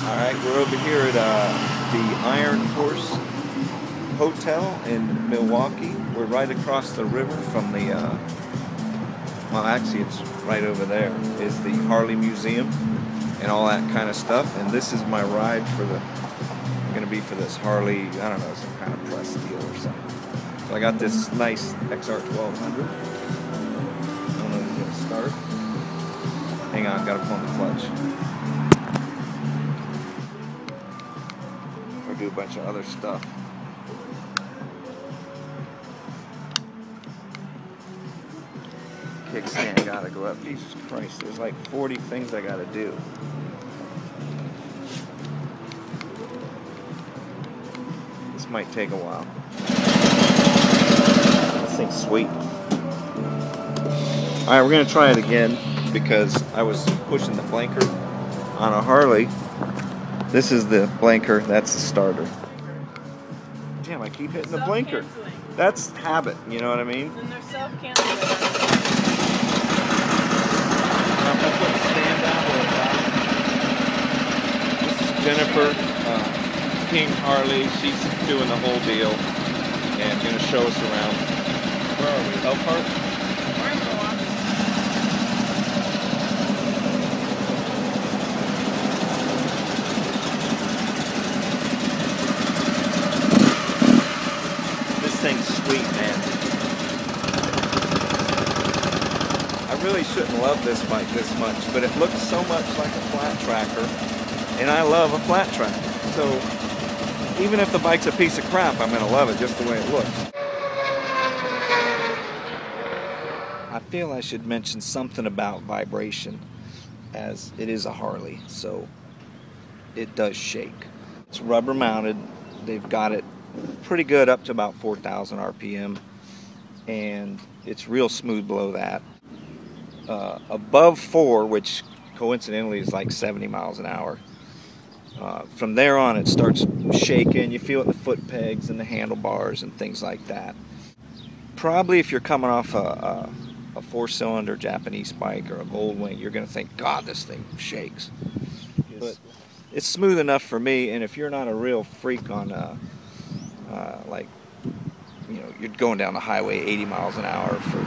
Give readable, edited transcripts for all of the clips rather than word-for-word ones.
Alright, we're over here at the Iron Horse Hotel in Milwaukee. We're right across the river from the, well actually it's right over there, is the Harley Museum and all that kind of stuff. And this is my ride for the, I'm going to be for this Harley, I don't know, some kind of press deal or something. So I got this nice XR1200. I don't know if it's going to start. Hang on, got to pull the clutch. Do a bunch of other stuff. Kickstand gotta go up. Jesus Christ, there's like 40 things I gotta do. This might take a while. This thing's sweet. Alright, we're gonna try it again because I was pushing the blinker on a Harley. This is the blinker, that's the starter. Damn, I keep hitting the blinker. That's habit, you know what I mean? And they're self-canceling. I'm going to put the stand down where it's at. This is Jennifer, King Harley. She's doing the whole deal and going to show us around. Where are we? Elkhart? We're in Milwaukee. Thing's sweet, man. I really shouldn't love this bike this much, but it looks so much like a flat tracker, and I love a flat tracker. So even if the bike's a piece of crap, I'm gonna love it just the way it looks. I feel I should mention something about vibration, as it is a Harley, so it does shake. It's rubber mounted. They've got it pretty good up to about 4,000 RPM, and it's real smooth below that. Above 4, which coincidentally is like 70 miles an hour, from there on it starts shaking. You feel it in the foot pegs and the handlebars and things like that. Probably if you're coming off a 4-cylinder Japanese bike or a Goldwing, you're going to think, God, this thing shakes. But it's smooth enough for me, and if you're not a real freak on like, you know, you're going down the highway 80 miles an hour for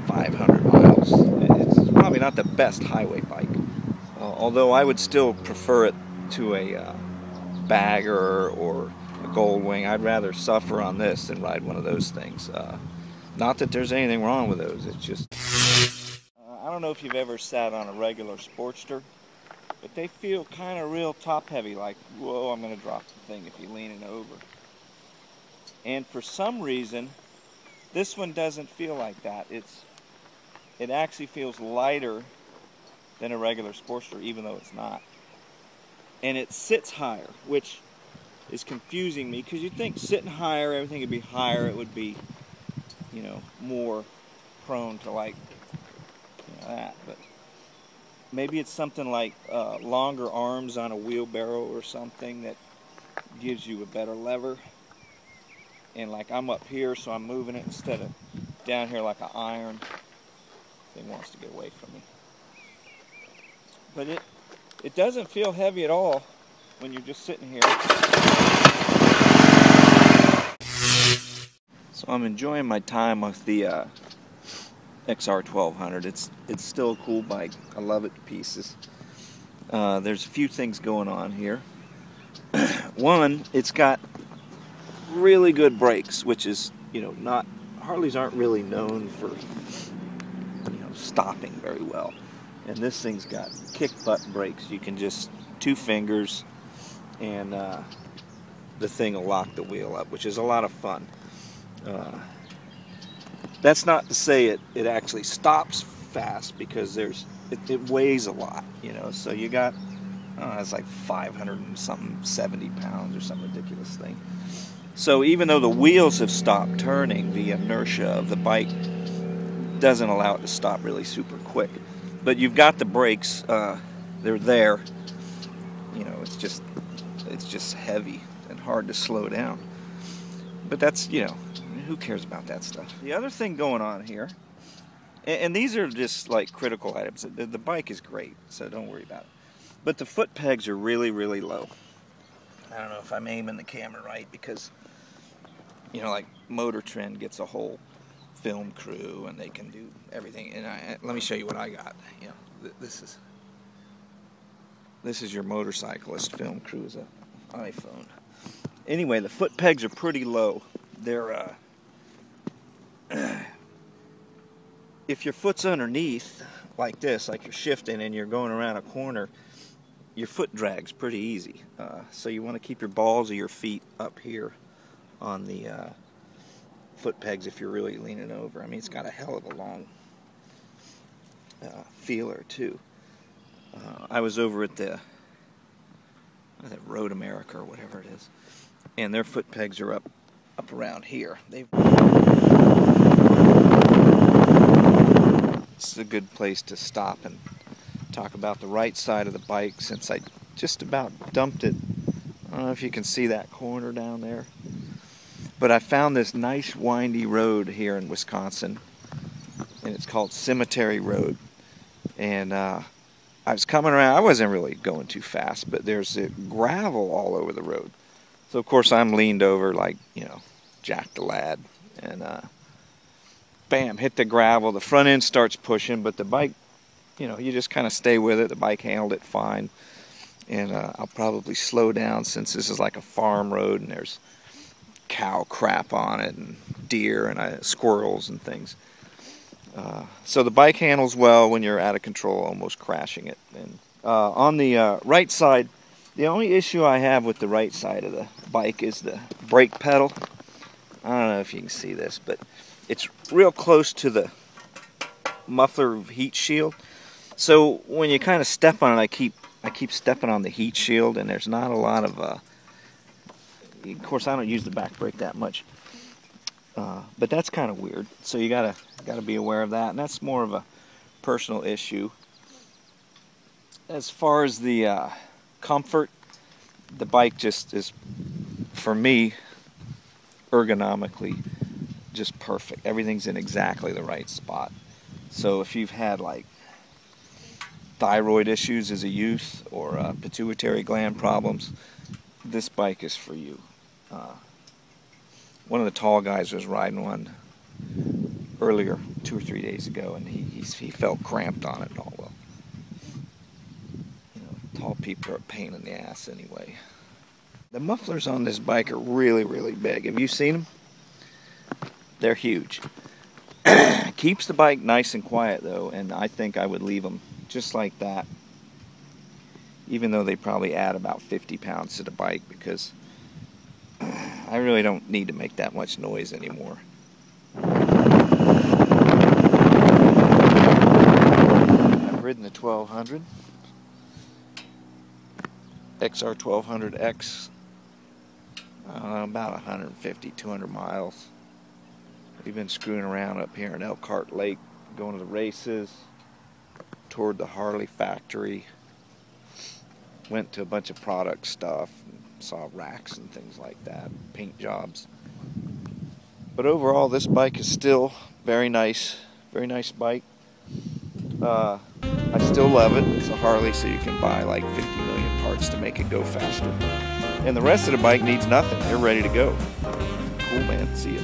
500 miles. It's probably not the best highway bike, although I would still prefer it to a Bagger or a Goldwing. I'd rather suffer on this than ride one of those things. Not that there's anything wrong with those, it's just... I don't know if you've ever sat on a regular Sportster, but they feel kind of real top-heavy, like, whoa, I'm going to drop the thing if you lean it over. And for some reason, this one doesn't feel like that. It actually feels lighter than a regular Sportster, even though it's not. And it sits higher, which is confusing me, because you'd think sitting higher, everything would be higher, it would be, you know, more prone to, like, you know, that, but... Maybe it's something like longer arms on a wheelbarrow or something that gives you a better lever. And like I'm up here, so I'm moving it instead of down here like an iron. Thing wants to get away from me. But it doesn't feel heavy at all when you're just sitting here. So I'm enjoying my time with the XR1200. It's still a cool bike. I love it to pieces. There's a few things going on here. One, it's got really good brakes, which is, you know, not, Harleys aren't really known for, you know, stopping very well. And this thing's got kick butt brakes. You can just 2 fingers and the thing will lock the wheel up, which is a lot of fun. That's not to say it actually stops fast, because it weighs a lot, you know. So you got, I don't know, it's like 500 and something, 70 pounds or some ridiculous thing. So even though the wheels have stopped turning, the inertia of the bike doesn't allow it to stop really super quick. But you've got the brakes, they're there. You know, it's just heavy and hard to slow down. But that's, you know, who cares about that stuff? The other thing going on here, and these are just like critical items. The bike is great, so don't worry about it. But the foot pegs are really, really low. I don't know if I'm aiming the camera right because, you know, like Motor Trend gets a whole film crew and they can do everything. And let me show you what I got. You know, this is your motorcyclist film crew's iPhone. Anyway, the foot pegs are pretty low. They're if your foot's underneath like this, like you're shifting and you're going around a corner, your foot drags pretty easy. So you want to keep your balls of your feet up here on the foot pegs if you're really leaning over. I mean, it's got a hell of a long feeler too. I was over at the Road America or whatever it is, and their foot pegs are up around here. This is a good place to stop and talk about the right side of the bike, since I just about dumped it. I don't know if you can see that corner down there, but I found this nice windy road here in Wisconsin, and it's called Cemetery Road. And I was coming around, I wasn't really going too fast, but there's gravel all over the road. So of course I'm leaned over like, you know, Jack the Lad, and bam, hit the gravel. The front end starts pushing, but the bike, you know, you just kind of stay with it. The bike handled it fine. And I'll probably slow down since this is like a farm road and there's cow crap on it and deer and squirrels and things. So the bike handles well when you're out of control, almost crashing it. And on the right side, the only issue I have with the right side of the bike is the brake pedal. I don't know if you can see this, but it's real close to the muffler heat shield. So when you kind of step on it, I keep stepping on the heat shield, and there's not a lot of course I don't use the back brake that much, but that's kind of weird. So you gotta be aware of that, and that's more of a personal issue. As far as the comfort, the bike just is, for me, ergonomically just perfect. Everything's in exactly the right spot. So if you've had like thyroid issues as a youth or pituitary gland problems, this bike is for you. One of the tall guys was riding one earlier, 2 or 3 days ago, and he felt cramped on it and all. Well, you know, tall people are a pain in the ass anyway. The mufflers on this bike are really, really big. Have you seen them? They're huge. Keeps the bike nice and quiet though, and I think I would leave them just like that, even though they probably add about 50 pounds to the bike, because I really don't need to make that much noise anymore. I've ridden the 1200, XR1200X, about 150, 200 miles. We've been screwing around up here in Elkhart Lake, going to the races, toured the Harley factory, went to a bunch of product stuff, saw racks and things like that, paint jobs. But overall, this bike is still very nice bike. I still love it. It's a Harley, so you can buy like 50 million parts to make it go faster. And the rest of the bike needs nothing. They're ready to go. Cool, man. See ya.